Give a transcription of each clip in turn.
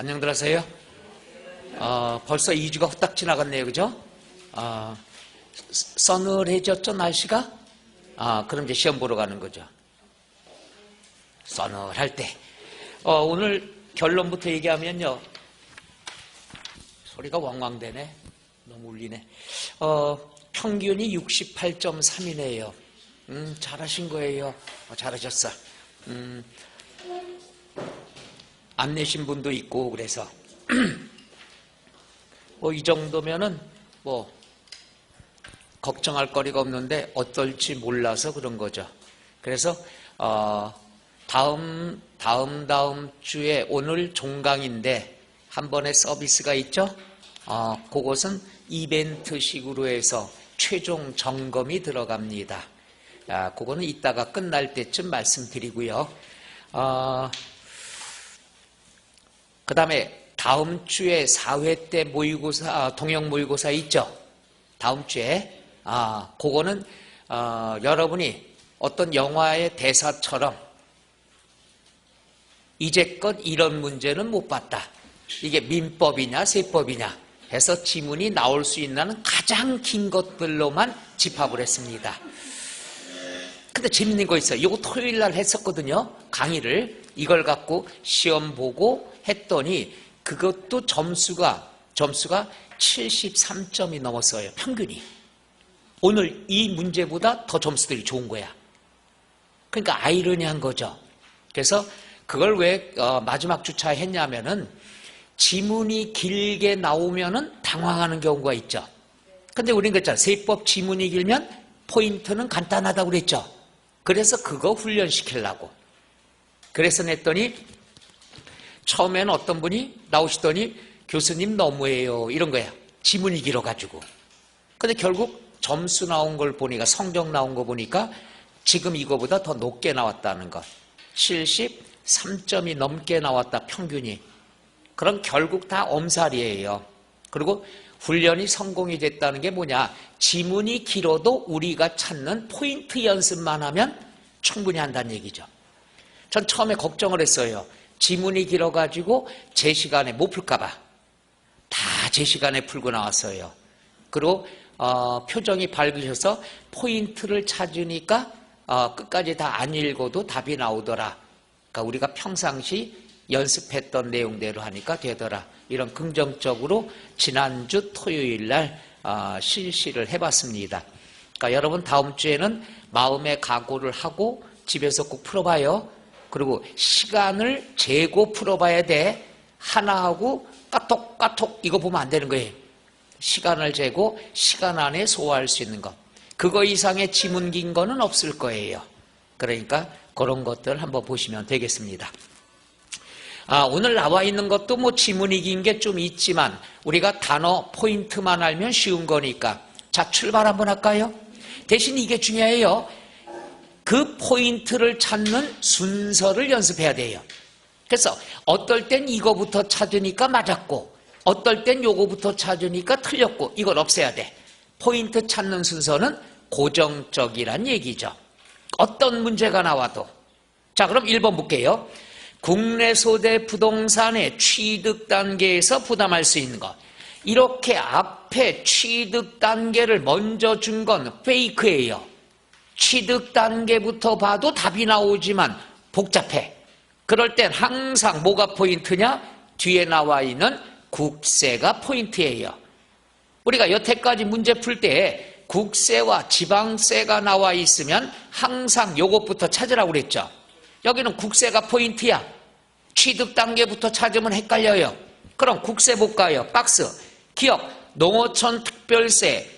안녕들 하세요. 벌써 2주가 후딱 지나갔네요. 그죠? 서늘해졌죠, 날씨가? 그럼 이제 시험 보러 가는 거죠. 서늘할 때. 오늘 결론부터 얘기하면요. 소리가 왕왕대네. 너무 울리네. 평균이 68.3이네요. 잘하신 거예요. 잘하셨어. 안 내신 분도 있고, 그래서. 이 정도면은, 걱정할 거리가 없는데, 어떨지 몰라서 그런 거죠. 그래서, 다음 주에 오늘 종강인데, 한 번의 서비스가 있죠? 그것은 이벤트식으로 해서 최종 점검이 들어갑니다. 그거는 이따가 끝날 때쯤 말씀드리고요. 그 다음에 다음 주에 4회 때 모의고사, 동영 모의고사 있죠? 다음 주에. 그거는, 여러분이 어떤 영화의 대사처럼 이제껏 이런 문제는 못 봤다. 이게 민법이냐, 세법이냐 해서 지문이 나올 수 있는 가장 긴 것들로만 집합을 했습니다. 근데 재밌는 거 있어요. 이거 토요일 날 했었거든요. 강의를. 이걸 갖고 시험 보고 했더니 그것도 점수가 73점이 넘었어요. 평균이. 오늘 이 문제보다 더 점수들이 좋은 거야. 그러니까 아이러니한 거죠. 그래서 그걸 왜 마지막 주차에 했냐면은 지문이 길게 나오면은 당황하는 경우가 있죠. 근데 우리는 그랬잖아요. 세법 지문이 길면 포인트는 간단하다고 그랬죠. 그래서 그거 훈련시키려고. 그래서 냈더니 처음에는 어떤 분이 나오시더니 교수님 너무해요. 이런 거예요. 지문이 길어가지고. 근데 결국 점수 나온 걸 보니까, 성적 나온 거 보니까 지금 이거보다 더 높게 나왔다는 것. 73점이 넘게 나왔다, 평균이. 그럼 결국 다 엄살이에요. 그리고 훈련이 성공이 됐다는 게 뭐냐? 지문이 길어도 우리가 찾는 포인트 연습만 하면 충분히 한다는 얘기죠. 전 처음에 걱정을 했어요. 지문이 길어가지고 제 시간에 못 풀까봐. 다 제 시간에 풀고 나왔어요. 그리고 표정이 밝으셔서 포인트를 찾으니까 끝까지 다 안 읽어도 답이 나오더라. 그러니까 우리가 평상시 연습했던 내용대로 하니까 되더라. 이런 긍정적으로 지난주 토요일 날 실시를 해봤습니다. 그러니까 여러분 다음 주에는 마음의 각오를 하고 집에서 꼭 풀어봐요. 그리고 시간을 재고 풀어봐야 돼. 하나하고 까톡 이거 보면 안 되는 거예요. 시간을 재고 시간 안에 소화할 수 있는 것. 그거 이상의 지문 긴 거는 없을 거예요. 그러니까 그런 것들 한번 보시면 되겠습니다. 오늘 나와 있는 것도 지문이 긴 게 좀 있지만 우리가 단어 포인트만 알면 쉬운 거니까. 자, 출발 한번 할까요? 대신 이게 중요해요. 그 포인트를 찾는 순서를 연습해야 돼요. 그래서 어떨 땐 이거부터 찾으니까 맞았고 어떨 땐 요거부터 찾으니까 틀렸고 이걸 없애야 돼. 포인트 찾는 순서는 고정적이란 얘기죠. 어떤 문제가 나와도. 자, 그럼 1번 볼게요. 국내 소재 부동산의 취득 단계에서 부담할 수 있는 것. 이렇게 앞에 취득 단계를 먼저 준 건 페이크예요. 취득 단계부터 봐도 답이 나오지만 복잡해. 그럴 땐 항상 뭐가 포인트냐? 뒤에 나와 있는 국세가 포인트예요. 우리가 여태까지 문제 풀 때 국세와 지방세가 나와 있으면 항상 요것부터 찾으라고 그랬죠. 여기는 국세가 포인트야. 취득 단계부터 찾으면 헷갈려요. 그럼 국세 볼까요? 박스. 기억, 농어촌 특별세,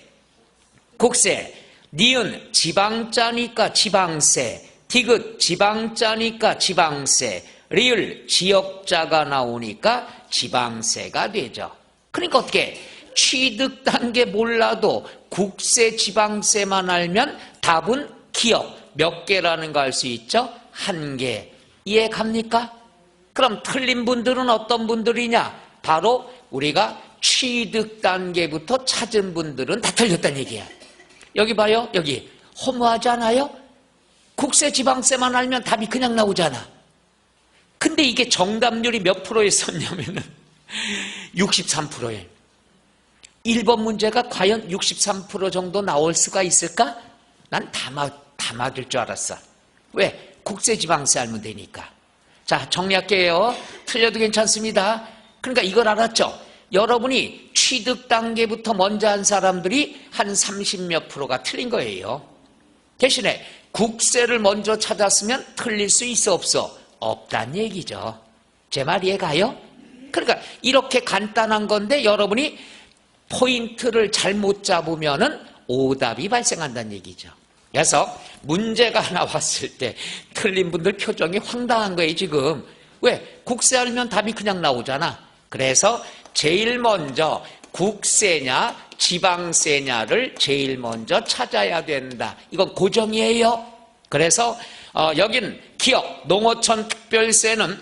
국세. 니은 지방자니까 지방세, 디귿 지방자니까 지방세, 리을 지역자가 나오니까 지방세가 되죠. 그러니까 어떻게 취득 단계 몰라도 국세 지방세만 알면 답은 기억 몇 개라는 거 알 수 있죠? 1개. 이해 갑니까? 그럼 틀린 분들은 어떤 분들이냐? 바로 우리가 취득 단계부터 찾은 분들은 다 틀렸다는 얘기야. 여기 봐요. 여기 허무하지 않아요? 국세 지방세만 알면 답이 그냥 나오잖아. 근데 이게 정답률이 몇 프로였었냐면은 63%예요. 1번 문제가 과연 63% 정도 나올 수가 있을까? 난 다 맞을 줄 알았어. 왜? 국세지방세 알면 되니까. 자, 정리할게요. 틀려도 괜찮습니다. 그러니까 이걸 알았죠? 여러분이 취득 단계부터 먼저 한 사람들이 한 30몇 프로가 틀린 거예요. 대신에 국세를 먼저 찾았으면 틀릴 수 있어 없어? 없단 얘기죠. 제 말 이해가요? 그러니까 이렇게 간단한 건데 여러분이 포인트를 잘못 잡으면은 오답이 발생한다는 얘기죠. 그래서 문제가 나왔을 때 틀린 분들 표정이 황당한 거예요 지금. 왜? 국세 알면 답이 그냥 나오잖아. 그래서 제일 먼저 국세냐 지방세냐를 제일 먼저 찾아야 된다. 이건 고정이에요. 그래서 여긴 기업, 농어촌 특별세는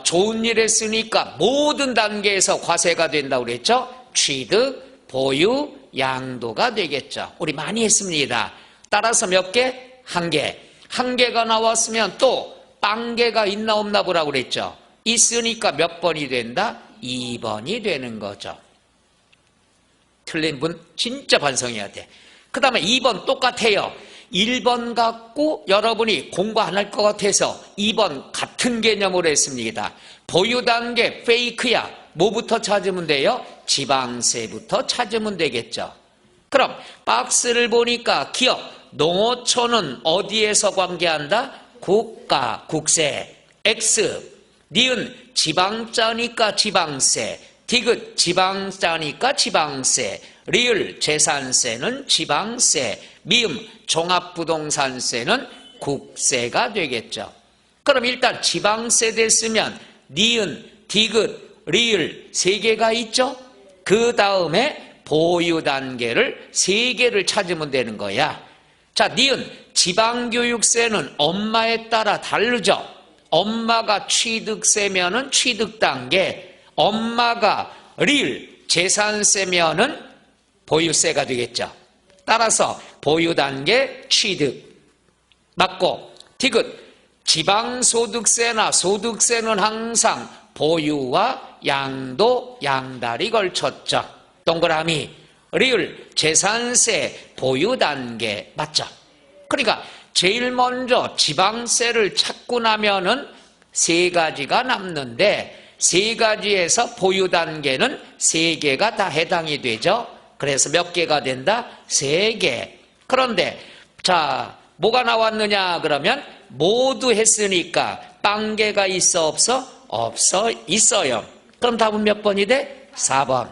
좋은 일 했으니까 모든 단계에서 과세가 된다고 그랬죠. 취득, 보유, 양도가 되겠죠. 우리 많이 했습니다. 따라서 몇 개? 한 개. 한 개가 나왔으면 또 빵개가 있나 없나 보라고 그랬죠. 있으니까 몇 번이 된다? 2번이 되는 거죠. 틀린 분 진짜 반성해야 돼. 그 다음에 2번 똑같아요. 1번 갖고 여러분이 공부 안 할 것 같아서 2번 같은 개념으로 했습니다. 보유 단계 페이크야. 뭐부터 찾으면 돼요? 지방세부터 찾으면 되겠죠. 그럼 박스를 보니까 기업, 농어촌은 어디에서 관계한다? 국가, 국세. X, 니은 지방자니까 지방세. 디귿 지방자니까 지방세. 리을 재산세는 지방세. 미음 종합부동산세는 국세가 되겠죠. 그럼 일단 지방세 됐으면 니은, 디귿, 리을 세 개가 있죠. 그 다음에 보유 단계를 세 개를 찾으면 되는 거야. 자, 니은 지방교육세는 엄마에 따라 다르죠. 엄마가 취득세면은 취득 단계, 엄마가 리을 재산세면은 보유세가 되겠죠. 따라서 보유 단계 취득 맞고, 디귿 지방소득세나 소득세는 항상 보유와 양도, 양달이 걸쳤죠. 동그라미 리을 재산세 보유 단계 맞죠? 그러니까 제일 먼저 지방세를 찾고 나면은 세 가지가 남는데 세 가지에서 보유 단계는 세 개가 다 해당이 되죠. 그래서 몇 개가 된다? 세 개. 그런데 자, 뭐가 나왔느냐 그러면 모두 했으니까 빵개가 있어 없어? 없어 있어요. 그럼 답은 몇 번이 돼? 4번.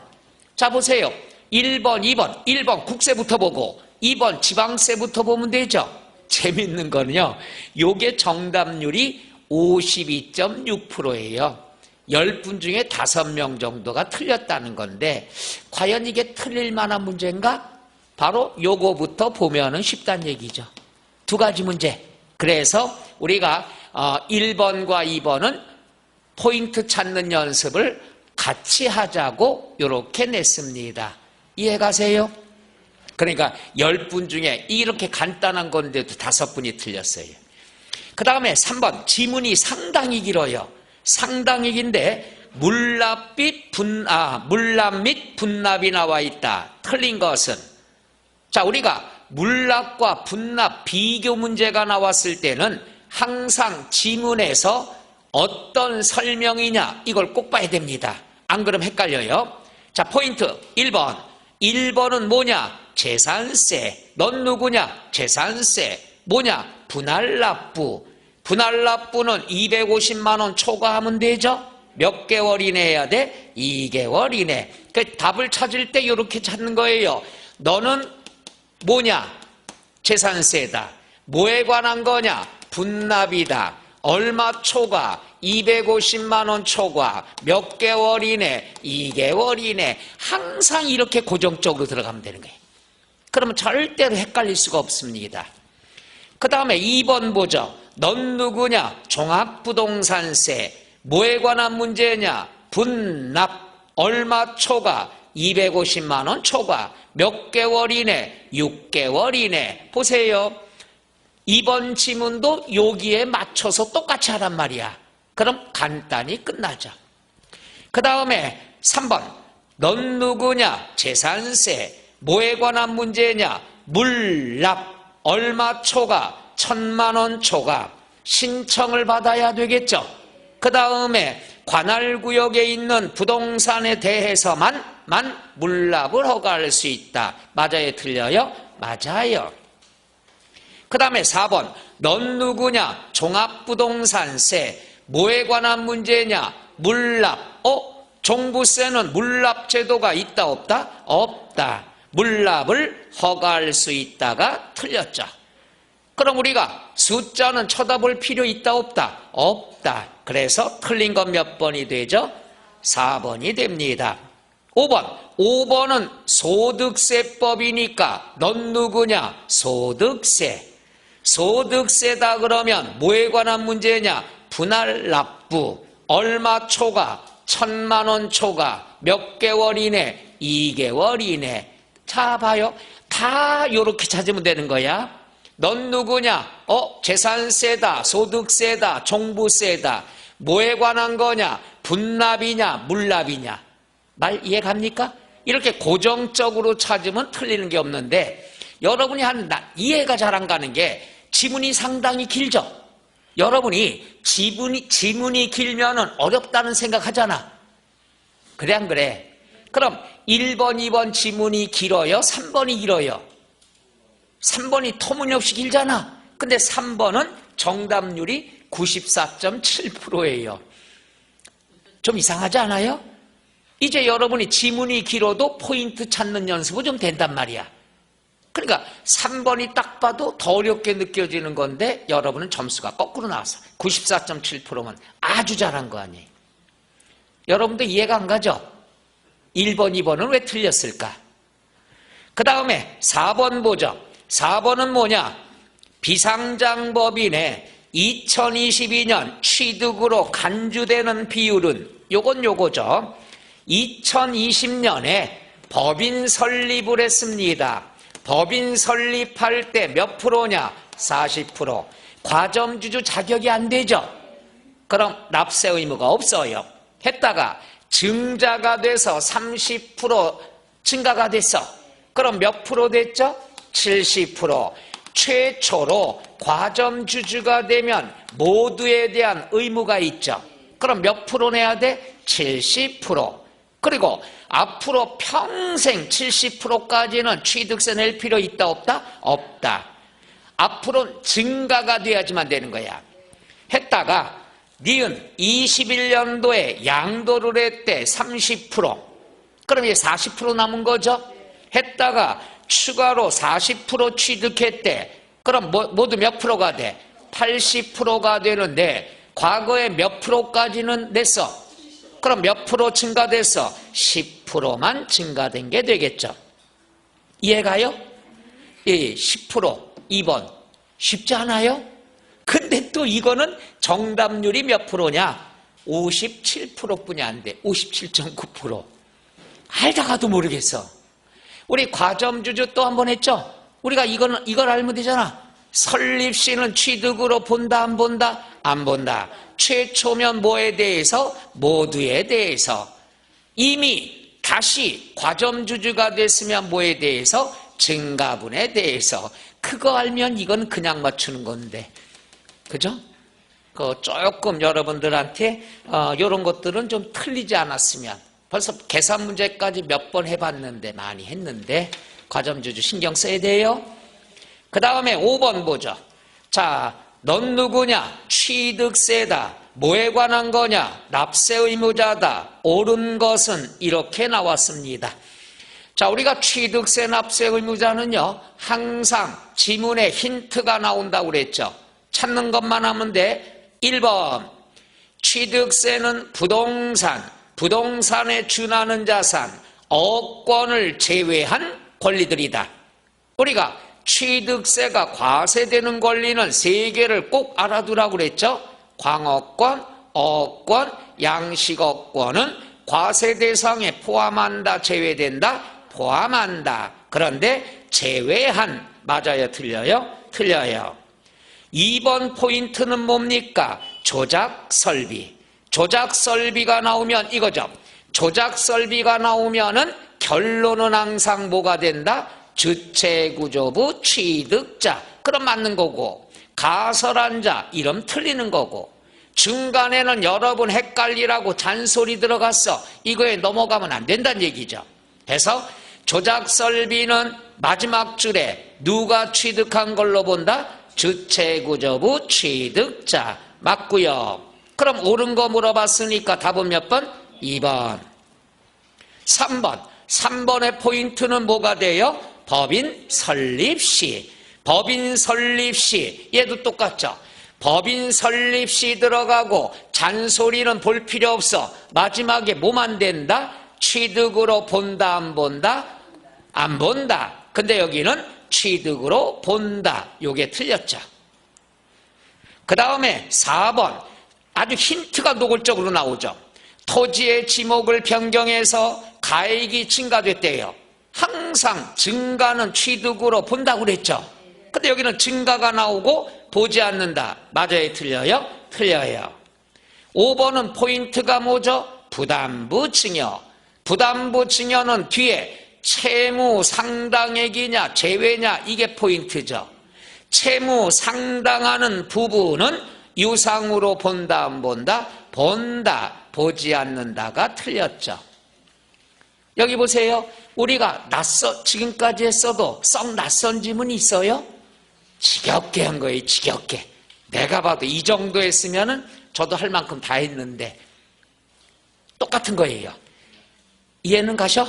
자, 보세요. 1번, 2번. 1번 국세부터 보고 2번 지방세부터 보면 되죠. 재밌는 거는요, 요게 정답률이 52.6%예요. 10분 중에 5명 정도가 틀렸다는 건데 과연 이게 틀릴 만한 문제인가? 바로 요거부터 보면은 쉽다는 얘기죠. 두 가지 문제. 그래서 우리가 1번과 2번은 포인트 찾는 연습을 같이 하자고 이렇게 냈습니다. 이해가세요? 그러니까 10분 중에 이렇게 간단한 건데도 5분이 틀렸어요. 그 다음에 3번 지문이 상당히 길어요. 상당히 긴데 물납 및 분납이 나와 있다. 틀린 것은, 자, 우리가 물납과 분납 비교 문제가 나왔을 때는 항상 지문에서 어떤 설명이냐 이걸 꼭 봐야 됩니다. 안 그러면 헷갈려요. 자, 포인트 1번. 1번은 뭐냐? 재산세. 넌 누구냐? 재산세. 뭐냐? 분할납부. 분할납부는 250만 원 초과하면 되죠? 몇 개월 이내 해야 돼? 2개월 이내. 그 답을 찾을 때 이렇게 찾는 거예요. 너는 뭐냐? 재산세다. 뭐에 관한 거냐? 분납이다. 얼마 초과? 250만 원 초과. 몇 개월 이내? 2개월 이내. 항상 이렇게 고정적으로 들어가면 되는 거예요. 그러면 절대로 헷갈릴 수가 없습니다. 그 다음에 2번 보죠. 넌 누구냐? 종합부동산세. 뭐에 관한 문제냐? 분납. 얼마 초과? 250만 원 초과. 몇 개월 이내? 6개월 이내. 보세요. 이번 지문도 여기에 맞춰서 똑같이 하란 말이야. 그럼 간단히 끝나죠. 그 다음에 3번, 넌 누구냐? 재산세. 뭐에 관한 문제냐? 물납. 얼마 초과? 1,000만 원 초과. 신청을 받아야 되겠죠. 그 다음에 관할구역에 있는 부동산에 대해서만 물납을 허가할 수 있다. 맞아요? 틀려요? 맞아요. 그 다음에 4번, 넌 누구냐? 종합부동산세. 뭐에 관한 문제냐? 물납. 종부세는 물납 제도가 있다 없다? 없다. 물납을 허가할 수 있다가 틀렸죠. 그럼 우리가 숫자는 쳐다볼 필요 있다 없다? 없다. 그래서 틀린 건 몇 번이 되죠? 4번이 됩니다. 5번은 소득세법이니까 넌 누구냐? 소득세. 소득세다 그러면 뭐에 관한 문제냐? 분할 납부. 얼마 초과? 1,000만 원 초과. 몇 개월 이내? 2개월 이내. 자, 봐요. 다 이렇게 찾으면 되는 거야. 넌 누구냐? 재산세다, 소득세다, 종부세다. 뭐에 관한 거냐? 분납이냐, 물납이냐. 말 이해 갑니까? 이렇게 고정적으로 찾으면 틀리는 게 없는데, 여러분이 이해가 잘 안 가는 게 지문이 상당히 길죠? 여러분이 지문이 길면은 어렵다는 생각하잖아. 그래 안 그래? 그럼 1번, 2번 지문이 길어요? 3번이 길어요? 3번이 터무니없이 길잖아. 근데 3번은 정답률이 94.7%예요. 좀 이상하지 않아요? 이제 여러분이 지문이 길어도 포인트 찾는 연습은 좀 된단 말이야. 그러니까 3번이 딱 봐도 더 어렵게 느껴지는 건데 여러분은 점수가 거꾸로 나왔어. 94.7%면 아주 잘한 거 아니에요. 여러분도 이해가 안 가죠? 1번, 2번은 왜 틀렸을까? 그 다음에 4번 보죠. 4번은 뭐냐? 비상장법인의 2022년 취득으로 간주되는 비율은 요거죠. 2020년에 법인 설립을 했습니다. 법인 설립할 때 몇 프로냐? 40%. 과점주주 자격이 안 되죠. 그럼 납세 의무가 없어요. 했다가 증자가 돼서 30% 증가가 됐어. 그럼 몇 프로 됐죠? 70%. 최초로 과점주주가 되면 모두에 대한 의무가 있죠. 그럼 몇 프로 내야 돼? 70%. 그리고 앞으로 평생 70%까지는 취득세 낼 필요 있다 없다? 없다. 앞으로 증가가 돼야지만 되는 거야. 했다가 니은 21년도에 양도를 했대 30%. 그럼 이제 40% 남은 거죠? 했다가 추가로 40% 취득했대. 그럼 모두 몇 프로가 돼? 80%가 되는데 과거에 몇 프로까지는 냈어? 그럼 몇 프로 증가돼서 10%만 증가된 게 되겠죠. 이해가요? 예, 10%, 2번. 쉽지 않아요? 근데 또 이거는 정답률이 몇 프로냐? 57%뿐이 안 돼. 57.9%. 알다가도 모르겠어. 우리 과점주주 또 한 번 했죠? 우리가 이걸 알면 되잖아. 설립시는 취득으로 본다, 안 본다? 안 본다. 최초면 뭐에 대해서? 모두에 대해서. 이미 다시 과점주주가 됐으면 뭐에 대해서? 증가분에 대해서. 그거 알면 이건 그냥 맞추는 건데. 그죠? 조금 여러분들한테 이런 것들은 좀 틀리지 않았으면. 벌써 계산 문제까지 몇 번 해봤는데, 많이 했는데 과점주주 신경 써야 돼요. 그 다음에 5번 보죠. 자, 넌 누구냐? 취득세다. 뭐에 관한 거냐? 납세 의무자다. 옳은 것은 이렇게 나왔습니다. 자, 우리가 취득세 납세 의무자는요, 항상 지문에 힌트가 나온다고 그랬죠. 찾는 것만 하면 돼. 1번, 취득세는 부동산에 준하는 자산, 어권을 제외한 권리들이다. 우리가 취득세가 과세되는 권리는 3개를 꼭 알아두라고 그랬죠. 광어권, 어권, 양식어권은 과세 대상에 포함한다, 제외된다? 포함한다. 그런데 제외한, 맞아요, 틀려요? 틀려요. 2번 포인트는 뭡니까? 조작설비. 조작설비가 나오면 이거죠. 조작설비가 나오면은 결론은 항상 뭐가 된다? 주체구조부 취득자. 그럼 맞는 거고, 가설한 자 이름 틀리는 거고, 중간에는 여러분 헷갈리라고 잔소리 들어갔어. 이거에 넘어가면 안 된다는 얘기죠. 그래서 조작설비는 마지막 줄에 누가 취득한 걸로 본다? 주체구조부 취득자. 맞고요. 그럼 옳은 거 물어봤으니까 답은 몇 번? 2번. 3번. 3번의 포인트는 뭐가 돼요? 법인 설립시. 법인 설립시. 얘도 똑같죠. 법인 설립시 들어가고 잔소리는 볼 필요 없어. 마지막에 뭐만 된다? 취득으로 본다, 안 본다? 안 본다. 근데 여기는 취득으로 본다. 요게 틀렸죠. 그 다음에 4번. 아주 힌트가 노골적으로 나오죠. 토지의 지목을 변경해서 가액이 증가됐대요. 항상 증가는 취득으로 본다고 그랬죠. 근데 여기는 증가가 나오고 보지 않는다. 맞아요? 틀려요? 틀려요. 5번은 포인트가 뭐죠? 부담부 증여. 부담부 증여는 뒤에 채무 상당액이냐 제외냐 이게 포인트죠. 채무 상당하는 부분은 유상으로 본다, 안 본다? 본다, 보지 않는다가 틀렸죠. 여기 보세요. 우리가 지금까지 했어도 썩 낯선 지문이 있어요? 지겹게 한 거예요, 지겹게. 내가 봐도 이 정도 했으면은 저도 할 만큼 다 했는데 똑같은 거예요. 이해는 가셔?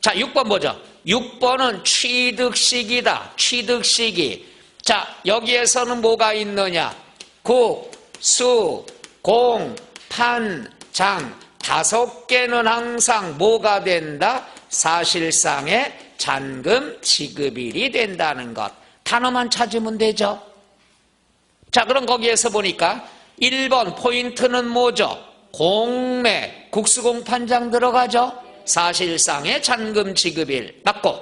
자, 6번 보죠. 6번은 취득시기다. 취득시기. 자, 여기에서는 뭐가 있느냐? 국, 수, 공, 판, 장. 5개는 항상 뭐가 된다? 사실상의 잔금 지급일이 된다는 것. 단어만 찾으면 되죠. 자, 그럼 거기에서 보니까 1번 포인트는 뭐죠? 공매, 국수공판장 들어가죠? 사실상의 잔금 지급일 맞고.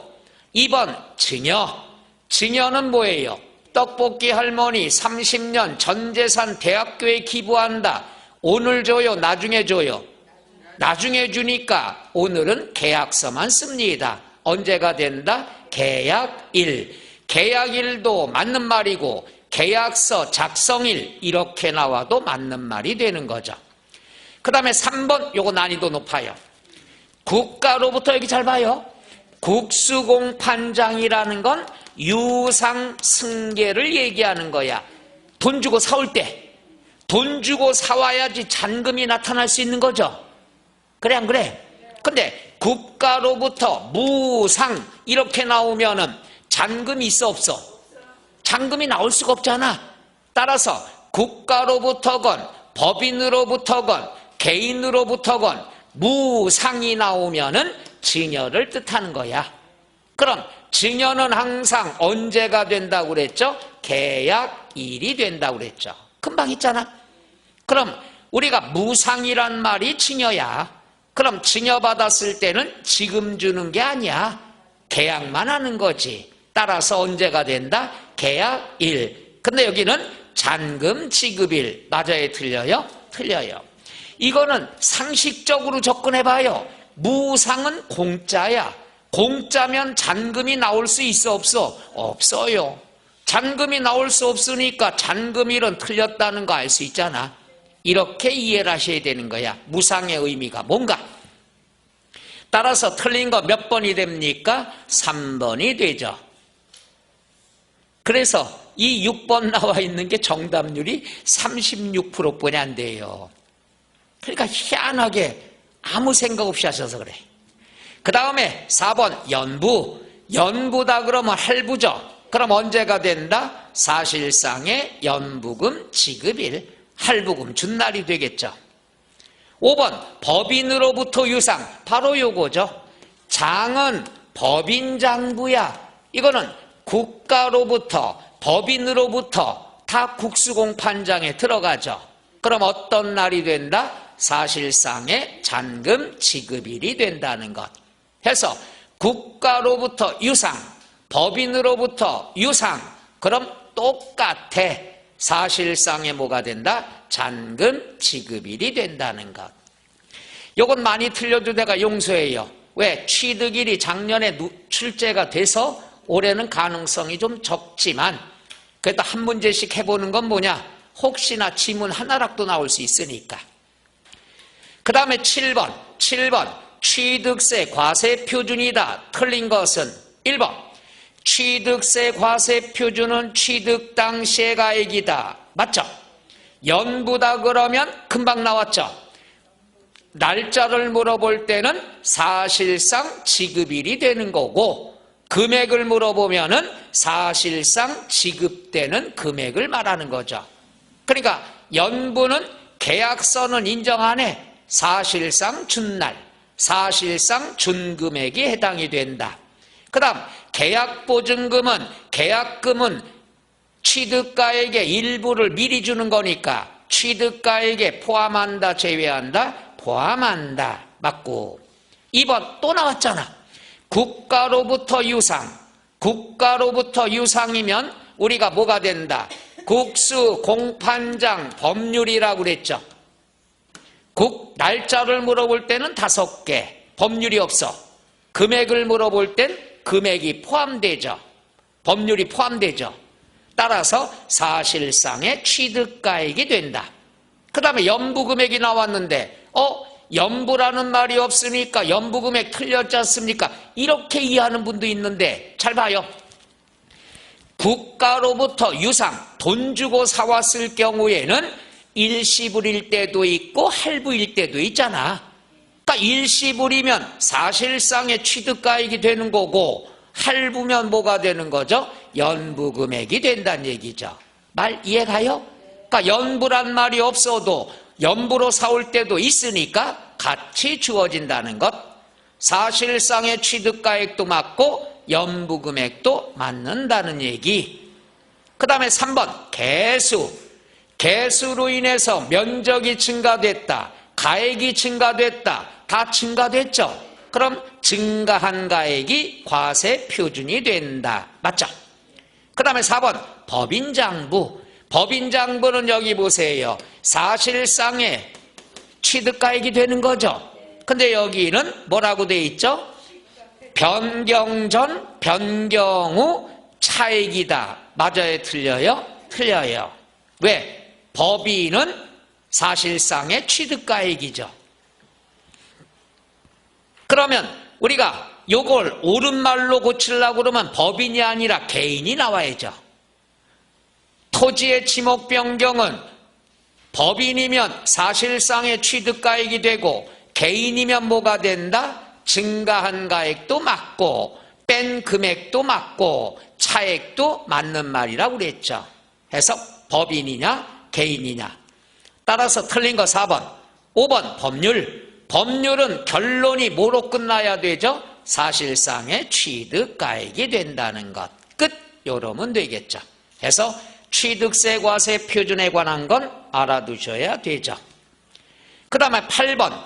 2번 증여. 증여는 뭐예요? 떡볶이 할머니 30년 전 재산 대학교에 기부한다. 오늘 줘요? 나중에 줘요? 나중에 주니까 오늘은 계약서만 씁니다. 언제가 된다? 계약일. 계약일도 맞는 말이고 계약서 작성일 이렇게 나와도 맞는 말이 되는 거죠. 그 다음에 3번 요거 난이도 높아요. 국가로부터 여기 잘 봐요. 국수공판장이라는 건 유상승계를 얘기하는 거야. 돈 주고 사올 때 돈 주고 사와야지 잔금이 나타날 수 있는 거죠. 그래 안 그래? 근데 국가로부터 무상 이렇게 나오면은 잔금이 있어 없어? 잔금이 나올 수가 없잖아. 따라서 국가로부터건 법인으로부터건 개인으로부터건 무상이 나오면은 증여를 뜻하는 거야. 그럼 증여는 항상 언제가 된다고 그랬죠? 계약일이 된다고 그랬죠. 금방 했잖아. 그럼 우리가 무상이란 말이 증여야. 그럼 증여받았을 때는 지금 주는 게 아니야. 계약만 하는 거지. 따라서 언제가 된다? 계약일. 근데 여기는 잔금 지급일. 맞아요? 틀려요? 틀려요. 이거는 상식적으로 접근해봐요. 무상은 공짜야. 공짜면 잔금이 나올 수 있어 없어? 없어요. 잔금이 나올 수 없으니까 잔금일은 틀렸다는 거 알 수 있잖아. 이렇게 이해를 하셔야 되는 거야. 무상의 의미가 뭔가. 따라서 틀린 거 몇 번이 됩니까? 3번이 되죠. 그래서 이 6번 나와 있는 게 정답률이 36%뿐이 안 돼요. 그러니까 희한하게 아무 생각 없이 하셔서 그래. 그 다음에 4번 연부. 연부다 그러면 할부죠. 그럼 언제가 된다? 사실상의 연부금 지급일. 할부금 준 날이 되겠죠. 5번 법인으로부터 유상. 바로 요거죠. 장은 법인장부야. 이거는 국가로부터 법인으로부터 다 국수공판장에 들어가죠. 그럼 어떤 날이 된다? 사실상의 잔금 지급일이 된다는 것. 해서 국가로부터 유상, 법인으로부터 유상. 그럼 똑같아. 사실상의 뭐가 된다? 잔금 지급일이 된다는 것. 요건 많이 틀려도 내가 용서해요. 왜? 취득일이 작년에 출제가 돼서 올해는 가능성이 좀 적지만 그래도 한 문제씩 해보는 건 뭐냐? 혹시나 지문 하나락도 나올 수 있으니까. 그 다음에 7번 취득세 과세 표준이다. 틀린 것은 1번 취득세 과세 표준은 취득 당시의 가액이다. 맞죠? 연부다 그러면 금방 나왔죠? 날짜를 물어볼 때는 사실상 지급일이 되는 거고 금액을 물어보면은 사실상 지급되는 금액을 말하는 거죠. 그러니까 연부는 계약서는 인정 안 해. 사실상 준 날, 사실상 준 금액이 해당이 된다. 그 다음 계약보증금은 계약금은 취득가액의 일부를 미리 주는 거니까 취득가액에 포함한다 제외한다? 포함한다. 맞고 2번 또 나왔잖아. 국가로부터 유상. 국가로부터 유상이면 우리가 뭐가 된다? 국수, 공판장, 법률이라고 그랬죠. 날짜를 물어볼 때는 5개, 법률이 없어. 금액을 물어볼 땐 금액이 포함되죠. 법률이 포함되죠. 따라서 사실상의 취득가액이 된다. 그 다음에 연부금액이 나왔는데 연부라는 말이 없으니까 연부금액 틀렸지 않습니까? 이렇게 이해하는 분도 있는데 잘 봐요. 국가로부터 유상, 돈 주고 사왔을 경우에는 일시불일 때도 있고 할부일 때도 있잖아. 그러니까 일시불이면 사실상의 취득가액이 되는 거고 할부면 뭐가 되는 거죠? 연부금액이 된다는 얘기죠. 말 이해가요? 그러니까 연부란 말이 없어도 연부로 사올 때도 있으니까 같이 주어진다는 것. 사실상의 취득가액도 맞고 연부금액도 맞는다는 얘기. 그 다음에 3번 개수. 개수로 인해서 면적이 증가됐다. 가액이 증가됐다. 다 증가됐죠. 그럼 증가한 가액이 과세 표준이 된다. 맞죠? 그 다음에 4번 법인장부. 법인장부는 여기 보세요. 사실상의 취득가액이 되는 거죠. 근데 여기는 뭐라고 돼 있죠? 변경 전, 변경 후 차액이다. 맞아요? 틀려요? 틀려요. 왜? 법인은 사실상의 취득가액이죠. 그러면 우리가 요걸 옳은 말로 고치려고 그러면 법인이 아니라 개인이 나와야죠. 토지의 지목 변경은 법인이면 사실상의 취득가액이 되고 개인이면 뭐가 된다? 증가한 가액도 맞고 뺀 금액도 맞고 차액도 맞는 말이라고 그랬죠. 해서 법인이냐 개인이냐. 따라서 틀린 거 4번. 5번 법률. 법률은 결론이 뭐로 끝나야 되죠? 사실상의 취득가액이 된다는 것. 끝. 요러면 되겠죠. 해서 취득세 과세 표준에 관한 건 알아두셔야 되죠. 그 다음에 8번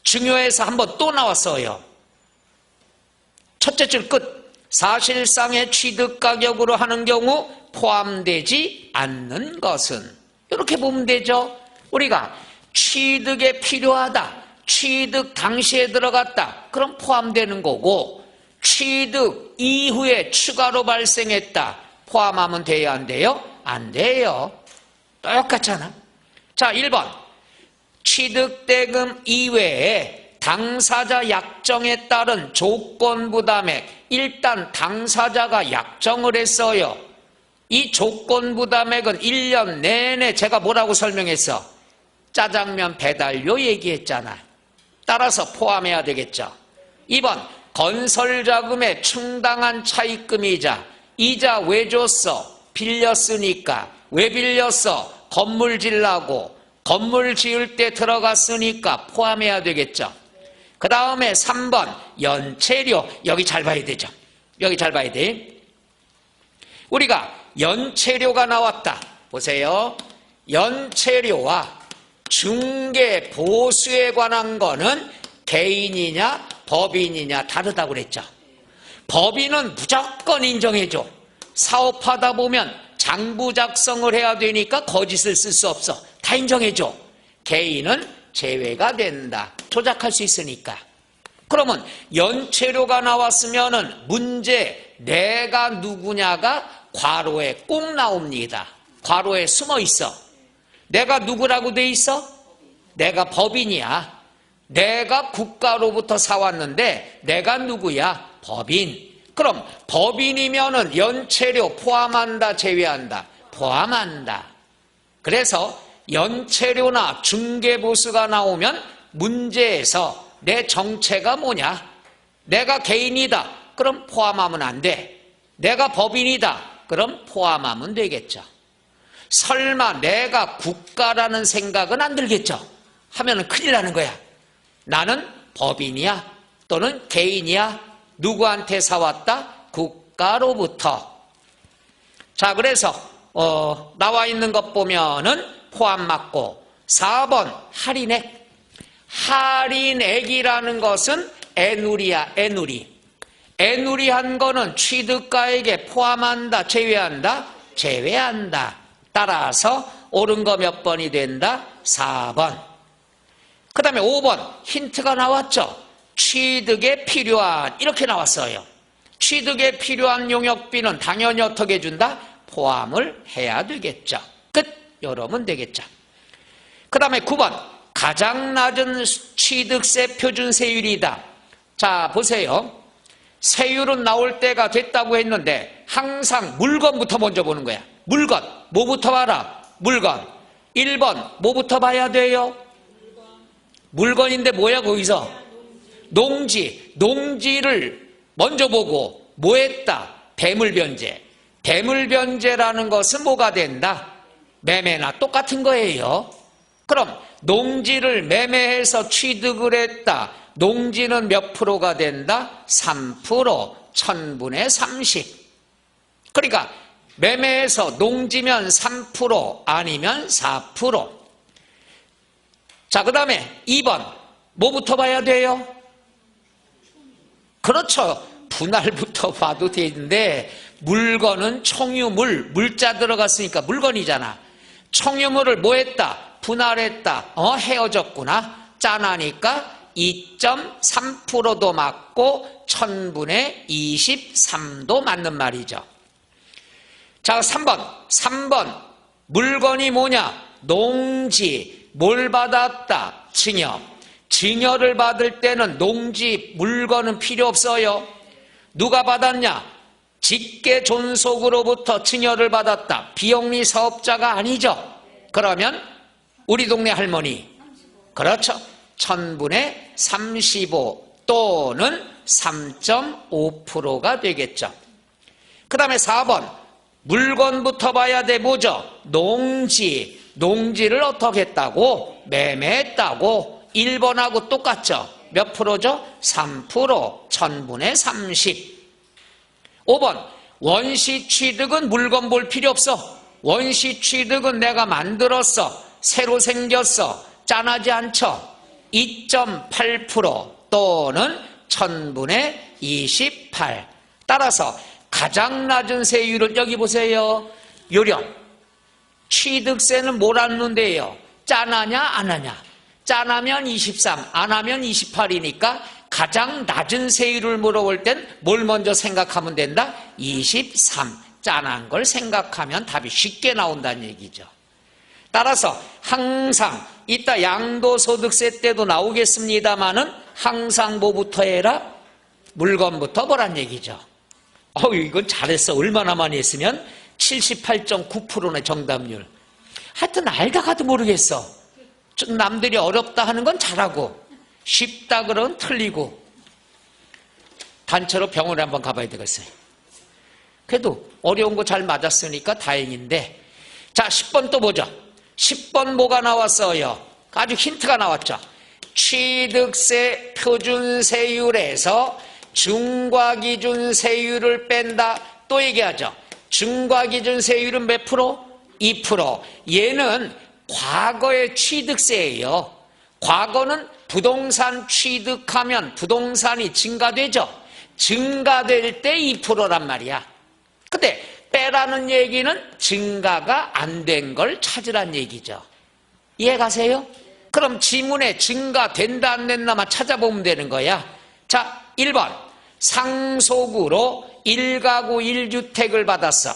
중요해서 한번 또 나왔어요. 첫째 줄 끝. 사실상의 취득가격으로 하는 경우 포함되지 않는 것은. 이렇게 보면 되죠. 우리가 취득에 필요하다. 취득 당시에 들어갔다. 그럼 포함되는 거고 취득 이후에 추가로 발생했다. 포함하면 돼요? 안 돼요? 안 돼요. 똑같잖아. 자, 1번. 취득대금 이외에 당사자 약정에 따른 조건부담액. 일단 당사자가 약정을 했어요. 이 조건부담액은 1년 내내 제가 뭐라고 설명했어? 짜장면 배달료 얘기했잖아. 따라서 포함해야 되겠죠. 2번. 건설자금에 충당한 차입금이자 이자 왜 줬어? 빌렸으니까. 왜 빌렸어? 건물 지으려고. 건물 지을 때 들어갔으니까 포함해야 되겠죠. 그 다음에 3번 연체료. 여기 잘 봐야 되죠. 여기 잘 봐야 돼. 우리가 연체료가 나왔다. 보세요. 연체료와 중개 보수에 관한 거는 개인이냐 법인이냐 다르다고 그랬죠. 법인은 무조건 인정해줘. 사업하다 보면 장부 작성을 해야 되니까 거짓을 쓸 수 없어. 다 인정해줘. 개인은 제외가 된다. 조작할 수 있으니까. 그러면 연체료가 나왔으면은 문제 내가 누구냐가 괄호에 꼭 나옵니다. 괄호에 숨어 있어. 내가 누구라고 돼 있어? 내가 법인이야. 내가 국가로부터 사왔는데 내가 누구야? 법인. 그럼 법인이면은 연체료 포함한다, 제외한다? 포함한다. 그래서 연체료나 중개보수가 나오면 문제에서 내 정체가 뭐냐? 내가 개인이다. 그럼 포함하면 안 돼. 내가 법인이다. 그럼 포함하면 되겠죠. 설마 내가 국가라는 생각은 안 들겠죠? 하면은 큰일 나는 거야. 나는 법인이야 또는 개인이야. 누구한테 사왔다? 국가로부터. 자, 그래서 나와 있는 것 보면은 포함 맞고 4번 할인액. 할인액이라는 것은 애누리야, 애누리. 애누리한 거는 취득가액에 포함한다, 제외한다? 제외한다. 따라서 옳은 거 몇 번이 된다? 4번. 그 다음에 5번 힌트가 나왔죠. 취득에 필요한, 이렇게 나왔어요. 취득에 필요한 용역비는 당연히 어떻게 준다? 포함을 해야 되겠죠. 끝. 이러면 되겠죠. 그 다음에 9번 가장 낮은 취득세 표준세율이다. 자, 보세요. 세율은 나올 때가 됐다고 했는데 항상 물건부터 먼저 보는 거야. 물건. 뭐부터 봐라? 물건. 1번 뭐부터 봐야 돼요? 물건인데 뭐야 거기서? 농지. 농지를 먼저 보고 뭐 했다? 배물변제. 배물변제라는 것은 뭐가 된다? 매매나 똑같은 거예요. 그럼 농지를 매매해서 취득을 했다. 농지는 몇 프로가 된다? 3%. 1000분의 30. 그러니까 매매해서 농지면 3% 아니면 4%. 자, 그 다음에 2번 뭐부터 봐야 돼요? 그렇죠. 분할부터 봐도 되는데 물건은 청유물, 물자 들어갔으니까 물건이잖아. 청유물을 뭐 했다? 분할했다. 헤어졌구나. 짠하니까 2.3%도 맞고 1000분의 23도 맞는 말이죠. 자, 3번 물건이 뭐냐? 농지. 뭘 받았다? 증여. 증여를 받을 때는 농지, 물건은 필요 없어요. 누가 받았냐? 직계존속으로부터 증여를 받았다. 비영리 사업자가 아니죠. 그러면 우리 동네 할머니. 그렇죠. 1000분의 35 또는 3.5%가 되겠죠. 그 다음에 4번 물건부터 봐야 돼. 뭐죠? 농지. 농지를 어떻게 했다고? 매매했다고. 1번하고 똑같죠. 몇 프로죠? 3%. 1000분의 30. 5번 원시 취득은 물건 볼 필요 없어. 원시 취득은 내가 만들었어. 새로 생겼어. 짠하지 않죠. 2.8% 또는 1000분의 28. 따라서 가장 낮은 세율은 여기 보세요. 요령. 취득세는 뭘 안는데요? 짠하냐 안 하냐? 짠하면 23, 안 하면 28이니까 가장 낮은 세율을 물어볼 땐 뭘 먼저 생각하면 된다? 23. 짠한 걸 생각하면 답이 쉽게 나온다는 얘기죠. 따라서 항상 이따 양도소득세 때도 나오겠습니다마는 항상 뭐부터 해라? 물건부터 보란 얘기죠. 이건 잘했어. 얼마나 많이 했으면 78.9%네 정답률. 하여튼 알다가도 모르겠어. 좀 남들이 어렵다 하는 건 잘하고 쉽다 그러면 틀리고. 단체로 병원에 한번 가봐야 되겠어요. 그래도 어려운 거 잘 맞았으니까 다행인데. 자, 10번 또 보죠. 10번 뭐가 나왔어요? 아주 힌트가 나왔죠. 취득세 표준세율에서 중과기준세율을 뺀다. 또 얘기하죠. 중과기준세율은 몇 프로? 2%. 얘는 과거의 취득세예요. 과거는 부동산 취득하면 부동산이 증가되죠. 증가될 때 2%란 말이야. 근데 빼라는 얘기는 증가가 안 된 걸 찾으란 얘기죠. 이해 가세요? 그럼 지문에 증가된다 안 된다만 찾아보면 되는 거야. 자, 1번 상속으로 1가구 1주택을 받았어.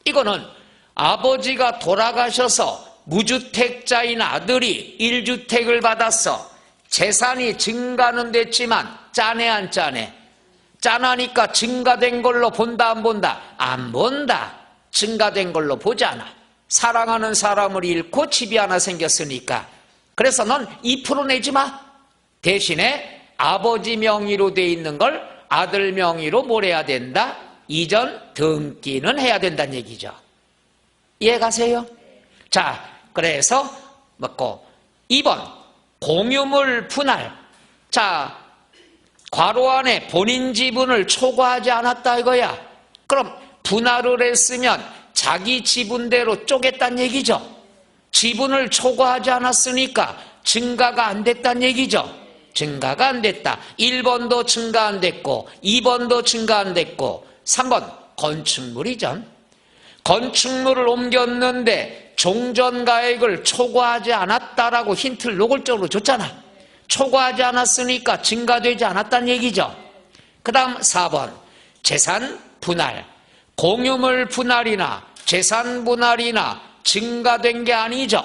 이거는 아버지가 돌아가셔서 무주택자인 아들이 1주택을 받았어. 재산이 증가는 됐지만 짜네 안 짜네? 짠하니까 증가된 걸로 본다 안 본다? 안 본다. 증가된 걸로 보지 않아. 사랑하는 사람을 잃고 집이 하나 생겼으니까. 그래서 넌 2% 내지 마. 대신에 아버지 명의로 돼 있는 걸 아들 명의로 뭘 해야 된다? 이전 등기는 해야 된다는 얘기죠. 이해 가세요? 자, 그래서 먹고 2번 공유물 분할. 자, 괄호 안에 본인 지분을 초과하지 않았다 이거야. 그럼 분할을 했으면 자기 지분대로 쪼갰다는 얘기죠. 지분을 초과하지 않았으니까 증가가 안 됐다는 얘기죠. 증가가 안 됐다. 1번도 증가 안 됐고 2번도 증가 안 됐고 3번 건축물이죠. 건축물을 옮겼는데 종전가액을 초과하지 않았다라고 힌트를 노골적으로 줬잖아. 초과하지 않았으니까 증가되지 않았다는 얘기죠. 그 다음 4번 재산 분할. 공유물 분할이나 재산 분할이나 증가된 게 아니죠.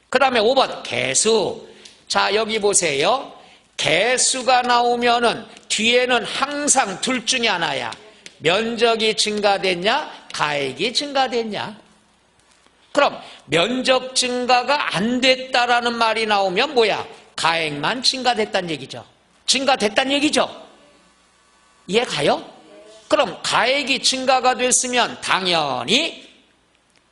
그 다음에 5번 개수. 자, 여기 보세요. 개수가 나오면은 뒤에는 항상 둘 중에 하나야. 면적이 증가됐냐 가액이 증가됐냐. 그럼 면적 증가가 안 됐다라는 말이 나오면 뭐야? 가액만 증가됐다는 얘기죠. 증가됐다는 얘기죠. 이해 가요? 그럼 가액이 증가가 됐으면 당연히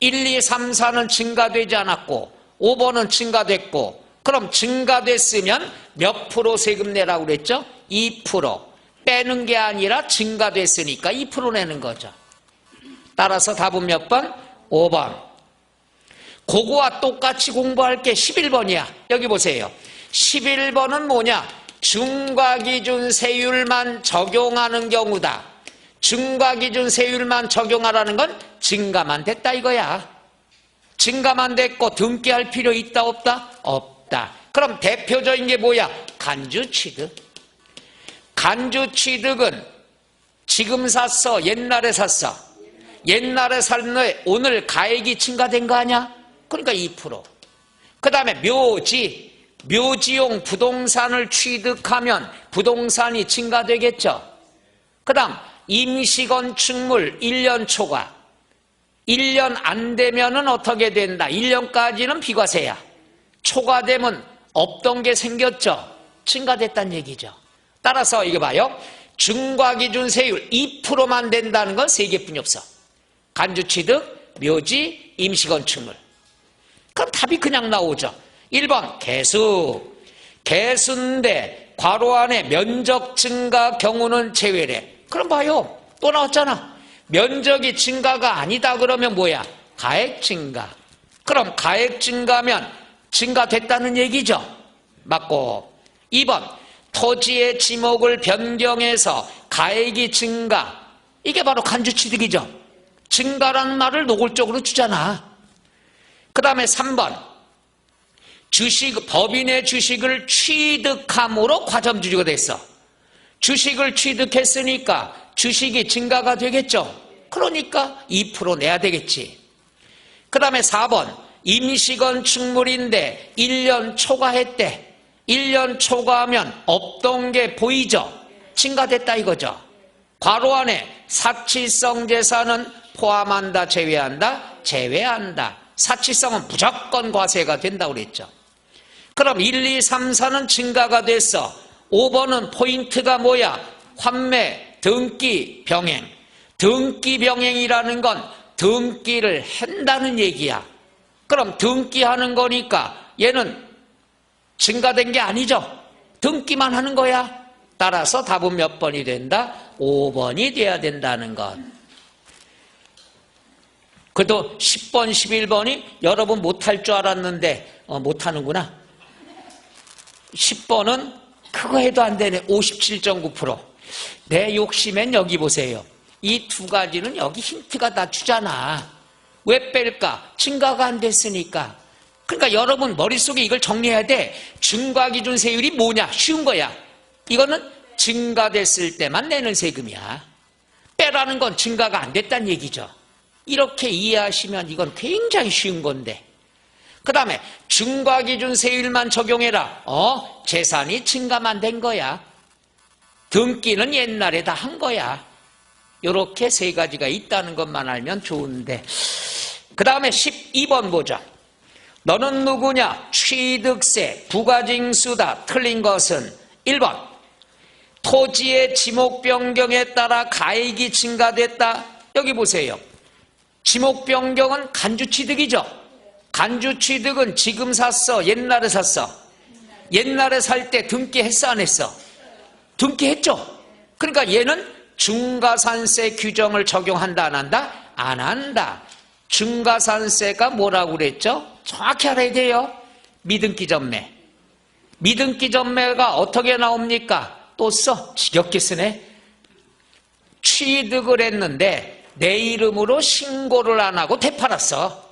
1, 2, 3, 4는 증가되지 않았고 5번은 증가됐고, 그럼 증가됐으면 몇 프로 세금 내라고 그랬죠? 2%. 빼는 게 아니라 증가됐으니까 2% 내는 거죠. 따라서 답은 몇 번? 5번. 그거와 똑같이 공부할 게 11번이야. 여기 보세요. 11번은 뭐냐? 중과기준 세율만 적용하는 경우다. 중과기준 세율만 적용하라는 건 증가만 됐다 이거야. 증가만 됐고 등기할 필요 있다 없다? 없다. 그럼 대표적인 게 뭐야? 간주취득. 간주취득은 지금 샀어? 옛날에 샀어? 옛날에 샀는데 오늘 가액이 증가된 거 아니야? 그러니까 2%. 그 다음에 묘지. 묘지용 부동산을 취득하면 부동산이 증가되겠죠. 그 다음 임시건축물 1년 초과. 1년 안 되면은 어떻게 된다? 1년까지는 비과세야. 초과되면 없던 게 생겼죠. 증가됐다는 얘기죠. 따라서 이거 봐요. 중과기준 세율 2%만 된다는 건 3개뿐이 없어. 간주취득, 묘지, 임시건축물. 그럼 답이 그냥 나오죠. 1번 개수. 개수인데 괄호 안에 면적 증가 경우는 제외래. 그럼 봐요. 또 나왔잖아. 면적이 증가가 아니다 그러면 뭐야? 가액 증가. 그럼 가액 증가면 증가됐다는 얘기죠. 맞고. 2번 토지의 지목을 변경해서 가액이 증가. 이게 바로 간주취득이죠. 증가라는 말을 노골적으로 주잖아. 그 다음에 3번 법인의 주식을 취득함으로 과점주의가 됐어. 주식을 취득했으니까 주식이 증가가 되겠죠. 그러니까 2% 내야 되겠지. 그 다음에 4번 임시건축물인데 1년 초과했대. 1년 초과하면 없던 게 보이죠. 증가됐다 이거죠. 괄호 안에 사치성 재산은 포함한다 제외한다? 제외한다. 사치성은 무조건 과세가 된다고 그랬죠. 그럼 1, 2, 3, 4는 증가가 됐어. 5번은 포인트가 뭐야? 환매, 등기, 병행. 등기 병행이라는 건 등기를 한다는 얘기야. 그럼 등기하는 거니까 얘는 증가된 게 아니죠. 등기만 하는 거야. 따라서 답은 몇 번이 된다? 5번이 돼야 된다는 것. 그래도 10번, 11번이 여러분 못할 줄 알았는데 못하는구나. 10번은 그거 해도 안 되네. 57.9%. 내 욕심엔 여기 보세요. 이 두 가지는 여기 힌트가 다 주잖아. 왜 뺄까? 증가가 안 됐으니까. 그러니까 여러분 머릿속에 이걸 정리해야 돼. 증가기준 세율이 뭐냐? 쉬운 거야. 이거는 증가됐을 때만 내는 세금이야. 빼라는 건 증가가 안 됐다는 얘기죠. 이렇게 이해하시면 이건 굉장히 쉬운 건데. 그 다음에 증가기준 세율만 적용해라. 재산이 증가만 된 거야. 등기는 옛날에 다 한 거야. 이렇게 세 가지가 있다는 것만 알면 좋은데. 그 다음에 12번 보자. 너는 누구냐? 취득세, 부가징수다. 틀린 것은 1번. 토지의 지목 변경에 따라 가액이 증가됐다. 여기 보세요. 지목 변경은 간주취득이죠. 간주취득은 지금 샀어? 옛날에 샀어? 옛날에 살 때 등기했어? 안 했어? 등기했죠. 그러니까 얘는 중과산세 규정을 적용한다 안 한다? 안 한다. 중과산세가 뭐라고 그랬죠? 정확히 알아야 돼요. 미등기 전매. 미등기 전매가 어떻게 나옵니까? 또 써. 지겹게 쓰네. 취득을 했는데 내 이름으로 신고를 안 하고 되팔았어.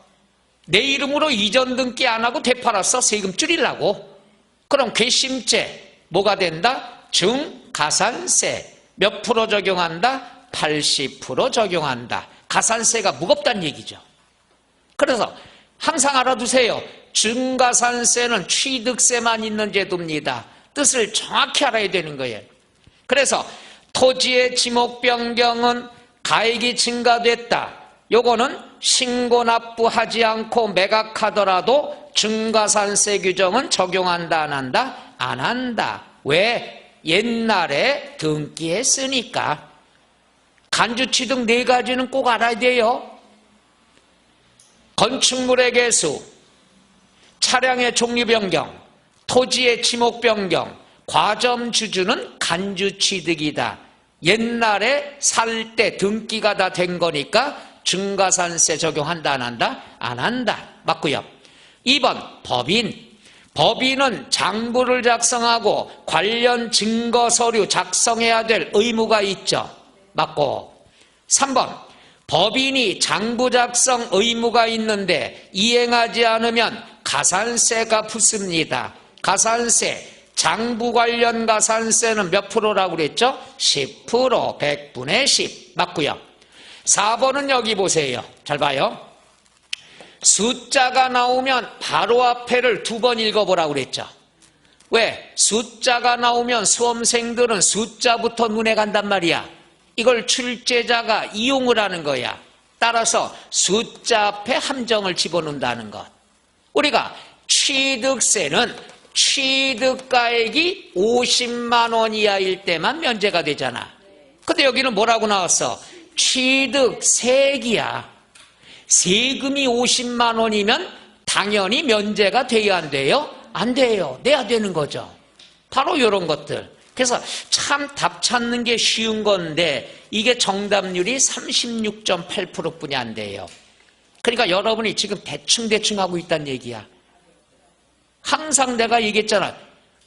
내 이름으로 이전 등기 안 하고 되팔았어. 세금 줄이려고. 그럼 괘씸죄 뭐가 된다? 중가산세. 몇 프로 적용한다? 80% 적용한다. 가산세가 무겁다는 얘기죠. 그래서 항상 알아두세요. 중가산세는 취득세만 있는 제도입니다. 뜻을 정확히 알아야 되는 거예요. 그래서 토지의 지목 변경은 가액이 증가됐다. 요거는 신고 납부하지 않고 매각하더라도 중과산세 규정은 적용한다 안 한다? 안 한다. 왜? 옛날에 등기했으니까. 간주취득 네 가지는 꼭 알아야 돼요. 건축물의 개수, 차량의 종류 변경, 토지의 지목 변경, 과점 주주는 간주취득이다. 옛날에 살 때 등기가 다 된 거니까 중과산세 적용한다 안 한다? 안 한다. 맞고요. 2번 법인. 법인은 장부를 작성하고 관련 증거 서류 작성해야 될 의무가 있죠. 맞고. 3번 법인이 장부 작성 의무가 있는데 이행하지 않으면 가산세가 붙습니다. 가산세, 장부 관련 가산세는 몇 프로라고 그랬죠? 10%, 100분의 10. 맞고요. 4번은 여기 보세요. 잘 봐요. 숫자가 나오면 바로 앞에를 두 번 읽어보라고 그랬죠. 왜? 숫자가 나오면 수험생들은 숫자부터 눈에 간단 말이야. 이걸 출제자가 이용을 하는 거야. 따라서 숫자 앞에 함정을 집어넣는다는 것. 우리가 취득세는 취득가액이 50만 원 이하일 때만 면제가 되잖아. 근데 여기는 뭐라고 나왔어? 취득세액이야. 세금이 50만 원이면 당연히 면제가 돼야 안 돼요? 안 돼요. 내야 되는 거죠. 바로 이런 것들. 그래서 참 답 찾는 게 쉬운 건데 이게 정답률이 36.8%뿐이 안 돼요. 그러니까 여러분이 지금 대충 하고 있다는 얘기야. 항상 내가 얘기했잖아.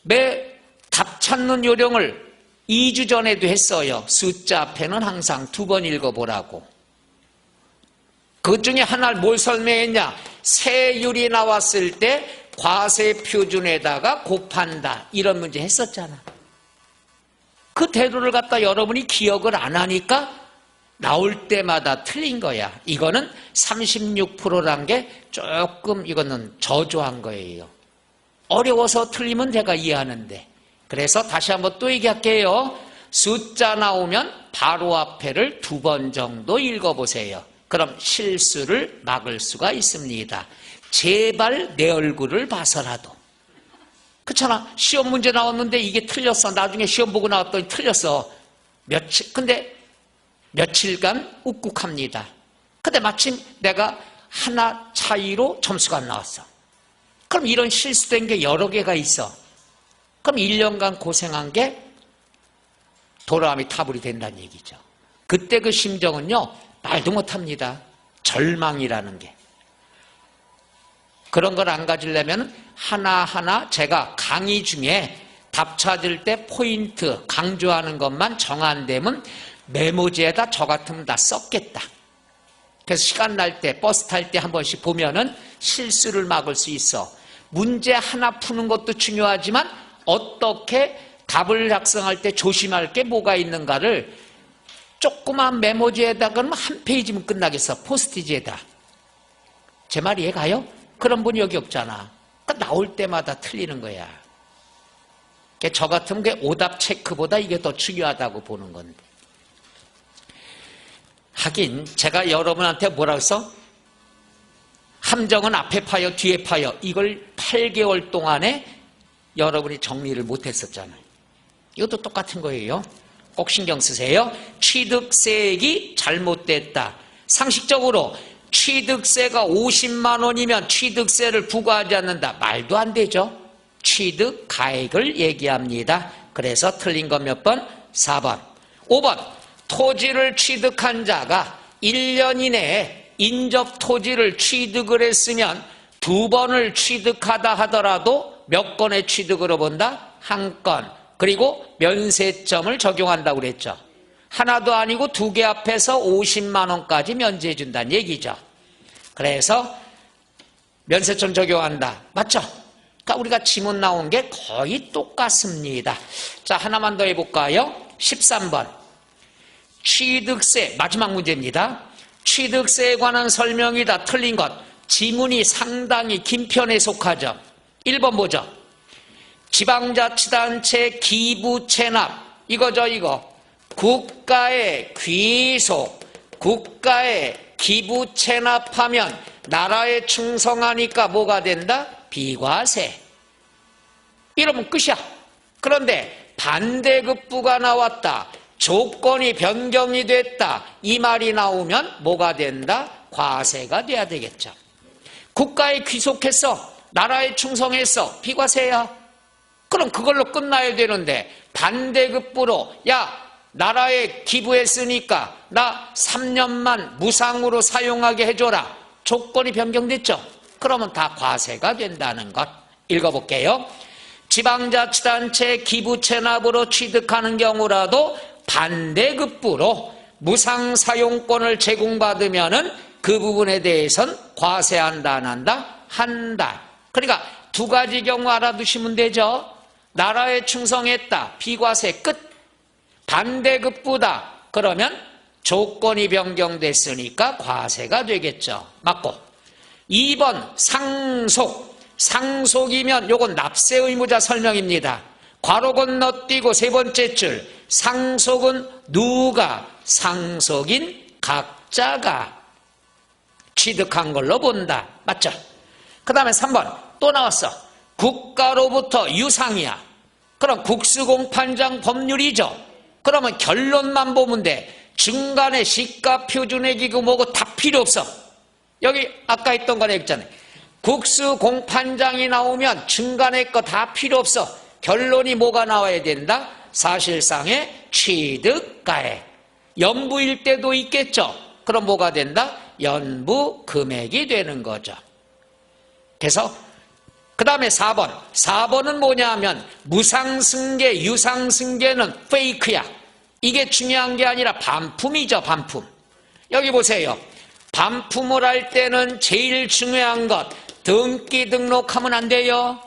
매 답 찾는 요령을 2주 전에도 했어요. 숫자 앞에는 항상 두 번 읽어보라고. 그 중에 하나를 뭘 설명했냐? 세율이 나왔을 때 과세 표준에다가 곱한다. 이런 문제 했었잖아. 그 대로를 갖다 여러분이 기억을 안 하니까 나올 때마다 틀린 거야. 이거는 36%란 게 조금 이거는 저조한 거예요. 어려워서 틀리면 제가 이해하는데. 그래서 다시 한번 또 얘기할게요. 숫자 나오면 바로 앞에를 두 번 정도 읽어보세요. 그럼 실수를 막을 수가 있습니다. 제발 내 얼굴을 봐서라도. 그렇잖아. 시험 문제 나왔는데 이게 틀렸어. 나중에 시험 보고 나왔더니 틀렸어. 근데 며칠간 욱욱합니다. 근데 마침 내가 하나 차이로 점수가 안 나왔어. 그럼 이런 실수된 게 여러 개가 있어. 그럼 1년간 고생한 게 돌아오미 타불이 된다는 얘기죠. 그때 그 심정은요, 말도 못합니다. 절망이라는 게. 그런 걸 안 가지려면 하나하나 제가 강의 중에 답 찾을 때 포인트 강조하는 것만 정 안 되면 메모지에다 저 같으면 다 썼겠다. 그래서 시간 날 때 버스 탈 때 한 번씩 보면은 실수를 막을 수 있어. 문제 하나 푸는 것도 중요하지만 어떻게 답을 작성할 때 조심할 게 뭐가 있는가를 조그만 메모지에다 그러면 한 페이지면 끝나겠어. 포스트잇에다. 제 말 이해가요? 그런 분이 여기 없잖아. 그러니까 나올 때마다 틀리는 거야. 저 같으면 게 오답 체크보다 이게 더 중요하다고 보는 건데. 하긴 제가 여러분한테 뭐라고 했어? 함정은 앞에 파여 뒤에 파여. 이걸 8개월 동안에 여러분이 정리를 못했었잖아요. 이것도 똑같은 거예요. 꼭 신경 쓰세요. 취득세액이 잘못됐다. 상식적으로 취득세가 50만 원이면 취득세를 부과하지 않는다. 말도 안 되죠. 취득가액을 얘기합니다. 그래서 틀린 건 몇 번? 4번. 5번. 토지를 취득한 자가 1년 이내에 인접 토지를 취득을 했으면 2번을 취득하다 하더라도 몇 건의 취득으로 본다? 1건. 그리고 면세점을 적용한다고 그랬죠. 하나도 아니고 2개 앞에서 50만 원까지 면제해 준다는 얘기죠. 그래서 면세점 적용한다. 맞죠? 그러니까 우리가 지문 나온 게 거의 똑같습니다. 자, 하나만 더 해볼까요? 13번. 취득세, 마지막 문제입니다. 취득세에 관한 설명이다. 틀린 것. 지문이 상당히 긴 편에 속하죠. 1번 보죠. 지방자치단체 기부 체납. 이거죠, 이거. 국가의 귀속, 국가의 기부 체납하면 나라에 충성하니까 뭐가 된다? 비과세. 이러면 끝이야. 그런데 반대급부가 나왔다. 조건이 변경이 됐다. 이 말이 나오면 뭐가 된다? 과세가 돼야 되겠죠. 국가에 귀속했어. 나라에 충성했어. 비과세야. 그럼 그걸로 끝나야 되는데 반대급부로 야 나라에 기부했으니까 나 3년만 무상으로 사용하게 해줘라. 조건이 변경됐죠. 그러면 다 과세가 된다는 것. 읽어볼게요. 지방자치단체 기부 체납으로 취득하는 경우라도 반대급부로 무상사용권을 제공받으면은 그 부분에 대해서는 과세한다 안 한다? 한다. 그러니까 두 가지 경우 알아두시면 되죠. 나라에 충성했다. 비과세 끝. 반대급부다. 그러면 조건이 변경됐으니까 과세가 되겠죠. 맞고. 2번 상속. 상속이면 요건 납세 의무자 설명입니다. 괄호 건너뛰고 세 번째 줄. 상속은 누가? 상속인 각자가 취득한 걸로 본다. 맞죠? 그 다음에 3번 또 나왔어. 국가로부터 유상이야. 그럼 국수공판장 법률이죠. 그러면 결론만 보면 돼. 중간에 시가표준액이고 뭐고 다 필요 없어. 여기 아까 했던 거네 있잖아요. 국수공판장이 나오면 중간에 거 다 필요 없어. 결론이 뭐가 나와야 된다? 사실상의 취득가액. 연부일 때도 있겠죠. 그럼 뭐가 된다? 연부 금액이 되는 거죠. 그래서 그 다음에 4번. 4번은 뭐냐 하면 무상승계, 유상승계는 페이크야. 이게 중요한 게 아니라 반품이죠. 반품. 여기 보세요. 반품을 할 때는 제일 중요한 것 등기 등록하면 안 돼요.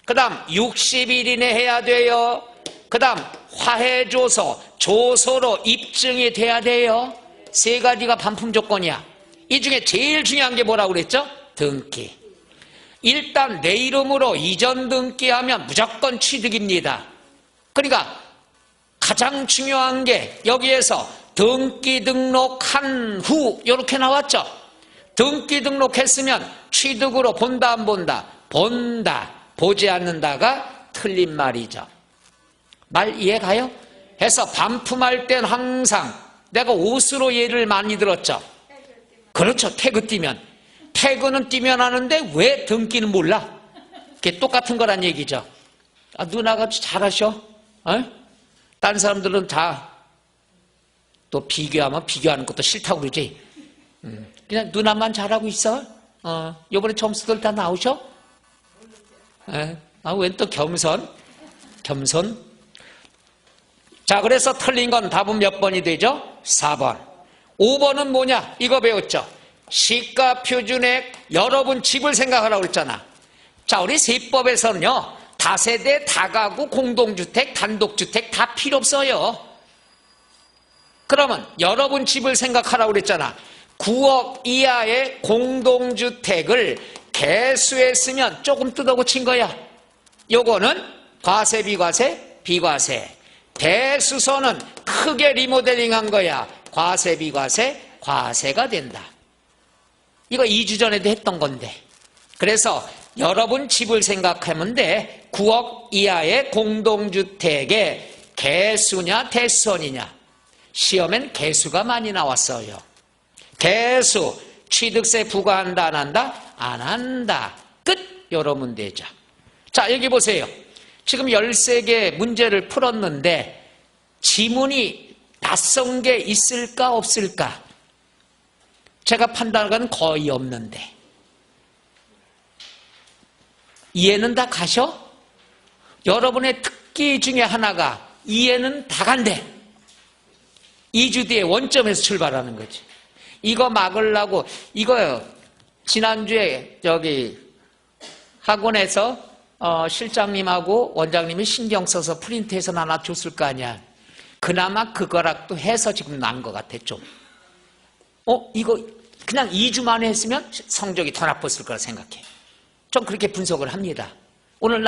그 다음 60일 이내 해야 돼요. 그 다음 화해조서, 조서로 입증이 돼야 돼요. 세 가지가 반품 조건이야. 이 중에 제일 중요한 게 뭐라고 그랬죠? 등기. 일단 내 이름으로 이전 등기하면 무조건 취득입니다. 그러니까 가장 중요한 게 여기에서 등기 등록한 후 이렇게 나왔죠. 등기 등록했으면 취득으로 본다 안 본다? 본다. 보지 않는다가 틀린 말이죠. 말 이해가요? 해서 반품할 땐 항상 내가 옷으로 예를 많이 들었죠. 그렇죠. 태그 띄면. 태그는 띄면 하는데 왜 등기는 몰라? 그게 똑같은 거란 얘기죠. 아, 누나가 잘하셔. 다른 사람들은 다 또 비교하면 비교하는 것도 싫다고 그러지. 그냥 누나만 잘하고 있어. 요번에 점수들 다 나오셔? 아, 웬 또 겸손? 겸손. 자, 그래서 틀린 건 답은 몇 번이 되죠? 4번. 5번은 뭐냐? 이거 배웠죠? 시가 표준액, 여러분 집을 생각하라고 그랬잖아. 자, 우리 세법에서는요, 다세대, 다가구, 공동주택, 단독주택 다 필요 없어요. 그러면 여러분 집을 생각하라고 그랬잖아. 9억 이하의 공동주택을 개수했으면 조금 뜯어고친 거야. 요거는 과세, 비과세, 비과세. 대수소는 크게 리모델링한 거야. 과세, 비과세, 과세가 된다. 이거 2주 전에도 했던 건데. 그래서 여러분 집을 생각하면 돼. 9억 이하의 공동주택의 개수냐 대수선이냐. 시험엔 개수가 많이 나왔어요. 개수, 취득세 부과한다 안 한다? 안 한다. 끝. 요런 문제죠. 자, 여기 보세요. 지금 13개 문제를 풀었는데 지문이 낯선 게 있을까 없을까? 제가 판단한 건 거의 없는데 이해는 다 가셔? 여러분의 특기 중에 하나가 이해는 다 간대. 2주 뒤에 원점에서 출발하는 거지. 이거 막으려고, 이거요. 지난주에 저기 학원에서 실장님하고 원장님이 신경 써서 프린트해서 하나 줬을 거 아니야. 그나마 그거라도 해서 지금 난 것 같아, 좀. 이거 그냥 2주 만에 했으면 성적이 더 나빴을 거라 생각해. 좀 그렇게 분석을 합니다. 오늘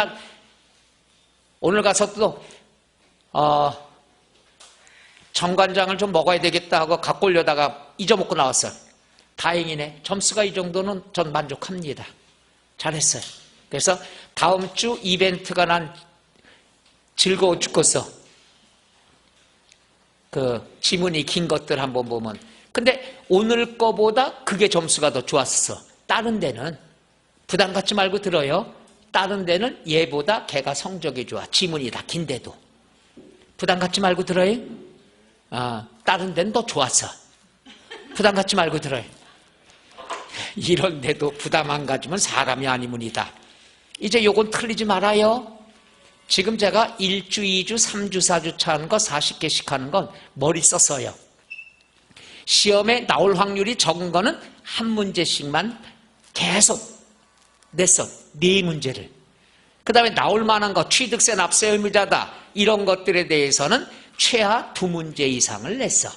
가서 또, 정관장을 좀 먹어야 되겠다 하고 갖고 오려다가 잊어먹고 나왔어요. 다행이네. 점수가 이 정도는 전 만족합니다. 잘했어요. 그래서 다음 주 이벤트가 난 즐거워 죽겠어. 그 지문이 긴 것들 한번 보면. 근데 오늘 거보다 그게 점수가 더 좋았어. 다른 데는 부담 갖지 말고 들어요. 다른 데는 얘보다 걔가 성적이 좋아. 지문이 다 긴데도. 부담 갖지 말고 들어요. 다른 데는 더 좋았어. 부담 갖지 말고 들어요. 이런데도 부담 안 가지면 사람이 아니문이다. 이제 요건 틀리지 말아요. 지금 제가 1주, 2주, 3주, 4주 하는 거 40개씩 하는 건 머리 썼어요. 시험에 나올 확률이 적은 거는 한 문제씩만 계속 냈어. 4문제를. 그 다음에 나올 만한 거, 취득세, 납세 의무자다. 이런 것들에 대해서는 최하 2문제 이상을 냈어.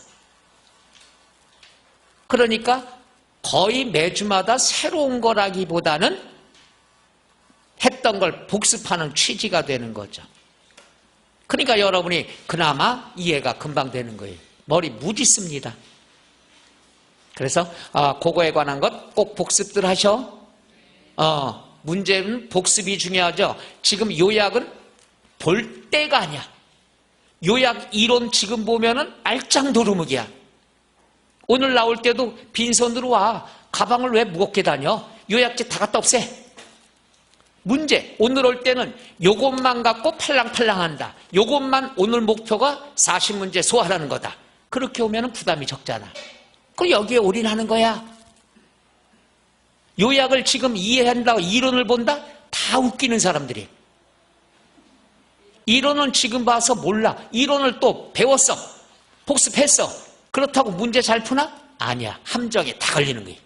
그러니까 거의 매주마다 새로운 거라기보다는 했던 걸 복습하는 취지가 되는 거죠. 그러니까 여러분이 그나마 이해가 금방 되는 거예요. 머리 무지 씁니다. 그래서 그거에 관한 것 꼭 복습들 하셔. 문제는 복습이 중요하죠. 지금 요약은 볼 때가 아니야. 요약 이론 지금 보면은 알짱도루묵이야. 오늘 나올 때도 빈손으로 와. 가방을 왜 무겁게 다녀? 요약지 다 갖다 없애. 문제, 오늘 올 때는 요것만 갖고 팔랑팔랑한다. 요것만 오늘 목표가 40문제 소화하는 거다. 그렇게 오면은 부담이 적잖아. 그럼 여기에 올인하는 거야. 요약을 지금 이해한다고 이론을 본다? 다 웃기는 사람들이. 이론은 지금 봐서 몰라. 이론을 또 배웠어. 복습했어. 그렇다고 문제 잘 푸나? 아니야. 함정에 다 걸리는 거예요.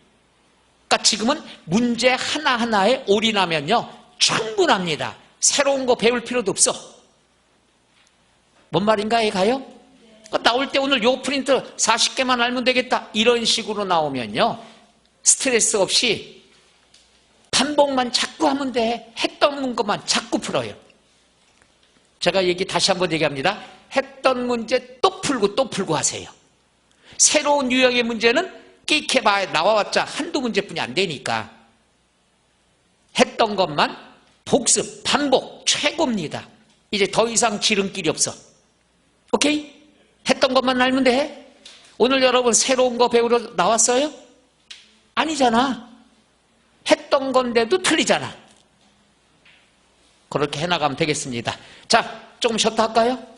그러니까 지금은 문제 하나하나에 올인하면요. 충분합니다. 새로운 거 배울 필요도 없어. 뭔 말인가에 가요? 나올 때 오늘 요 프린트 40개만 알면 되겠다. 이런 식으로 나오면요. 스트레스 없이 반복만 자꾸 하면 돼. 했던 것만 자꾸 풀어요. 제가 다시 한번 얘기합니다. 했던 문제 또 풀고 하세요. 새로운 유형의 문제는 끼케봐야 나와봤자 한두 문제뿐이 안 되니까 했던 것만 복습, 반복 최고입니다. 이제 더 이상 지름길이 없어. 오케이? 했던 것만 알면 돼. 오늘 여러분 새로운 거 배우러 나왔어요? 아니잖아. 했던 건데도 틀리잖아. 그렇게 해나가면 되겠습니다. 자, 조금 쉬었다 할까요?